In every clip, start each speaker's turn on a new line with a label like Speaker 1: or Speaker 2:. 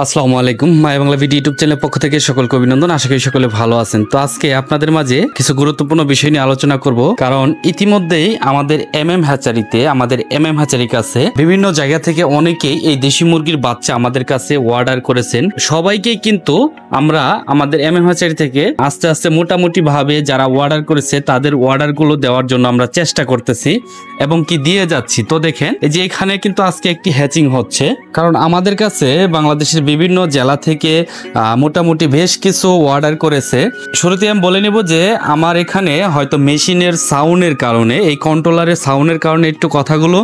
Speaker 1: আসসালামু আলাইকুম মাই Bangla video YouTube চ্যানেলের পক্ষ থেকে সকলকে অভিনন্দন। আশা করি সকলে ভালো আছেন। তো আজকে আপনাদের মাঝে কিছু গুরুত্বপূর্ণ বিষয় নিয়ে আলোচনা করব, কারণ ইতিমধ্যেই আমাদের এমএম হ্যাচারির কাছে বিভিন্ন জায়গা থেকে অনেকেই এই দেশি মুরগির বাচ্চা আমাদের কাছে অর্ডার করেছেন। সবাইকেই কিন্তু আমরা আমাদের এমএম হ্যাচারি থেকে আস্তে আস্তে মোটামুটি ভাবে যারা অর্ডার করেছে তাদের অর্ডার গুলো দেওয়ার জন্য আমরা চেষ্টা করতেছি এবং কি দিয়ে যাচ্ছি। তো দেখেন এই যে এখানে কিন্তু আজকে একটি হ্যাচিং হচ্ছে, কারণ আমাদের কাছে বাংলাদেশের বিভিন্ন জেলা থেকে মোটামুটি বেশ কিছু অর্ডার করেছে। শুরুতে আমি বলে নেব যে আমার এখানে হয়তো মেশিনের সাউন্ডের কারণে, এই কন্ট্রোলারের সাউন্ডের কারণে একটু কথাগুলো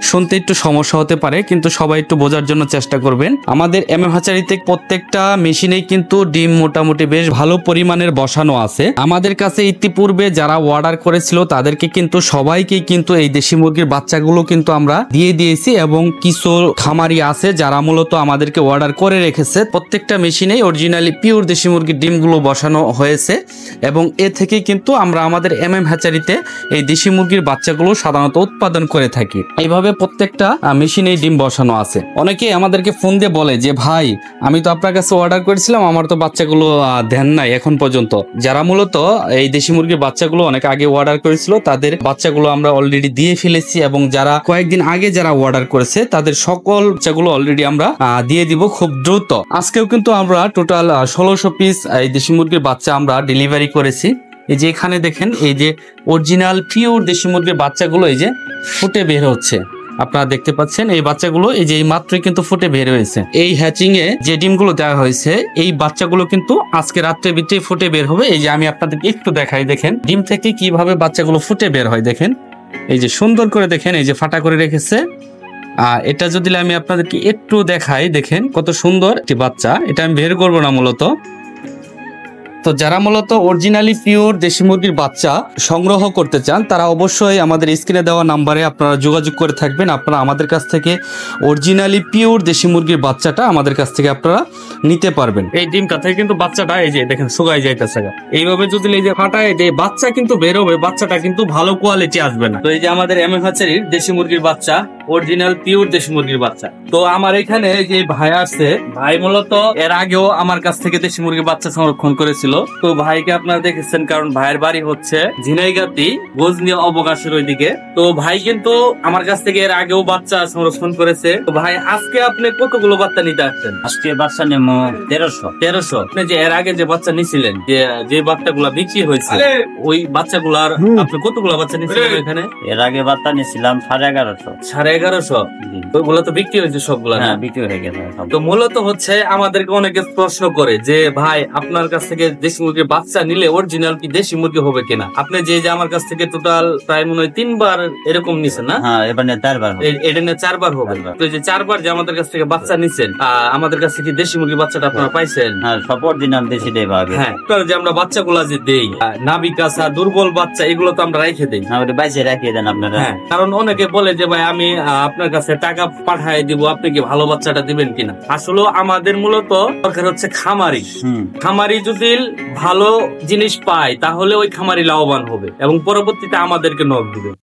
Speaker 1: শুনতে একটু সমস্যা হতে পারে, কিন্তু সবাই একটু বোঝার জন্য চেষ্টা করবেন। আমাদের এমএম হ্যাচারিতে প্রত্যেকটা মেশিনেই কিন্তু ডিম মোটামুটি বেশ ভালো পরিমাণের বসানো আছে। আমাদের কাছে ইতিপূর্বে যারা অর্ডার করেছিল তাদেরকে কিন্তু সবাইকেই কিন্তু এই দেশি মুরগির বাচ্চাগুলো কিন্তু আমরা দিয়ে দিয়েছি, এবং কিছু খামারি আছে যারা মূলত আমাদেরকে অর্ডার করে রেখেছে। প্রত্যেকটা মেশিনেই অরিজিনালি পিওর দেশি মুরগির ডিমগুলো বসানো হয়েছে, এবং এ থেকেই কিন্তু আমরা আমাদের এমএম হ্যাচারিতে এই দেশি মুরগির বাচ্চাগুলো সাধারণত উৎপাদন করে থাকি। এইভাবে প্রত্যেকটা মেশিনেই ডিম বসানো আছে। অনেকে আমাদেরকে ফোন দিয়ে বলে যে ভাই, আমি তো আপনার কাছে অর্ডার করেছিলাম, আমার তো বাচ্চাগুলো দেন নাই এখন পর্যন্ত। যারা মূলত এই দেশি মুরগির বাচ্চাগুলো অনেক আগে অর্ডার করেছিল তাদের বাচ্চাগুলো আমরা অলরেডি দিয়ে ফেলেছি, এবং যারা কয়েকদিন আগে যারা অর্ডার করেছে তাদের সকল বাচ্চাগুলো অলরেডি আমরা দিয়ে দিব খুব দ্রুত। আজকেও কিন্তু আমরা টোটাল 1600 পিস এই দেশি মুরগির বাচ্চা আমরা ডেলিভারি করেছি। এই যে এখানে দেখেন, এই যে অরিজিনাল পিওর দেশি মুরগির বাচ্চাগুলো এই যে ফুটে বের হচ্ছে, আপনারা দেখতে পাচ্ছেন। এই বাচ্চাগুলো এই যে এই মাত্রই কিন্তু ফুটে বের হয়েছে। এই হ্যাচিং এ যে ডিমগুলো দেওয়া হয়েছে এই বাচ্চাগুলো কিন্তু আজকে রাত্রে ভিতরে ফুটে বের হবে। এই যে আমি আপনাদেরকে একটু দেখাই, দেখেন ডিম থেকে কিভাবে বাচ্চাগুলো ফুটে বের হয়। দেখেন এই যে সুন্দর করে, দেখেন এই যে ফাটা করে রেখেছে। এটা যদি আমি আপনাদেরকে একটু দেখাই, দেখেন কত সুন্দর একটি বাচ্চা। এটা আমি বের করবো না মূলত। তো যারা মূলত অরিজিনালি পিওর দেশি মুরগির বাচ্চা সংগ্রহ করতে চান তারা অবশ্যই আমাদের স্ক্রিনে দেওয়া নাম্বারে আপনারা যোগাযোগ করে থাকবেন। আপনারা আমাদের কাছ থেকে অরিজিনালি পিওর দেশি মুরগির বাচ্চাটা আমাদের কাছ থেকে আপনারা নিতে পারবেন। এই ডিমটা থেকে কিন্তু বাচ্চাটা এই যে দেখেন শুকাই যাইতেছে। এইভাবে যদি এই যে ফাটায় যে বাচ্চা কিন্তু বের হবে, বাচ্চাটা কিন্তু ভালো কোয়ালিটি আসবে না। তো এই যে আমাদের এমএম হ্যাচারির দেশি মুরগির বাচ্চা, অরিজিনাল পিওর দেশি মুরগির বাচ্চা। তো আমার এখানে যে ভাই আছে, ভাই মূলত এর আগেও আমার কাছ থেকে দেশি মুরগির বাচ্চা সংরক্ষণ করেছিল। তো ভাইকে আপনারা দেখেছেন, কারণ ভাইয়ের বাড়ি হচ্ছে ঝিনাইগাতি গজনি অবকাশের ওইদিকে। তো ভাই কিন্তু আমার কাছ থেকে এর আগেও বাচ্চা সংরক্ষণ করেছে। তো ভাই আজকে আপনি কতগুলো বাচ্চা নিতে আসছেন?
Speaker 2: আজকে বাচ্চা নেবো 1300।
Speaker 1: আপনি যে এর আগে যে বাচ্চা নিছিলেন, যে বাচ্চাগুলা বিক্রি হয়েছে, ওই বাচ্চাগুলার আপনি কতগুলো বাচ্চা নিছিলেন এখানে?
Speaker 2: এর আগে বাচ্চা নিয়েছিলাম 1150।
Speaker 1: 1150? ওইগুলো তো বিক্রি হয়েছে সবগুলা?
Speaker 2: হ্যাঁ, বিক্রি হয়ে গেছে।
Speaker 1: তো মূলত হচ্ছে আমাদেরকে অনেকে প্রশ্ন করে যে ভাই, আপনার কাছ থেকে দেশি মুরগির বাচ্চা নিলে অরিজিনাল কি দেশি মুরগি হবে কিনা? আপনি যে আমার কাছ থেকে টোটাল প্রায় মনে হয় 3 বার এরকম নিছেন না?
Speaker 2: হ্যাঁ, এবার 4 বার।
Speaker 1: এটা নিয়ে 4 বার হবে। তো যে 4 বার যে আমাদের কাছ থেকে বাচ্চা নিছেন, আমাদের কাছ থেকে দেশি মুরগির বাচ্চাটা আপনারা পাইছেন?
Speaker 2: হ্যাঁ, সব অরিজিনাল দেশি দেই ভাবে।
Speaker 1: হ্যাঁ, যে আমরা বাচ্চাগুলা যে দেই, নাবিকাসা দুর্বল বাচ্চা, এগুলো তো আমরা রেখে দেই।
Speaker 2: হ্যাঁ, ওটা বাইসে রাখিয়ে দেন আপনারা।
Speaker 1: হ্যাঁ, কারণ অনেকে বলে যে ভাই, আমি আপনার কাছে টাকা পাঠায় দিব, আপনি কি ভালো বাচ্চাটা দিবেন কিনা? আসলে আমাদের মূলত দরকার হচ্ছে খামারি। খামারি যদি ভালো জিনিস পায় তাহলে ওই খামারি লাভবান হবে এবং পরবর্তীতে আমাদেরকে নক দিবে।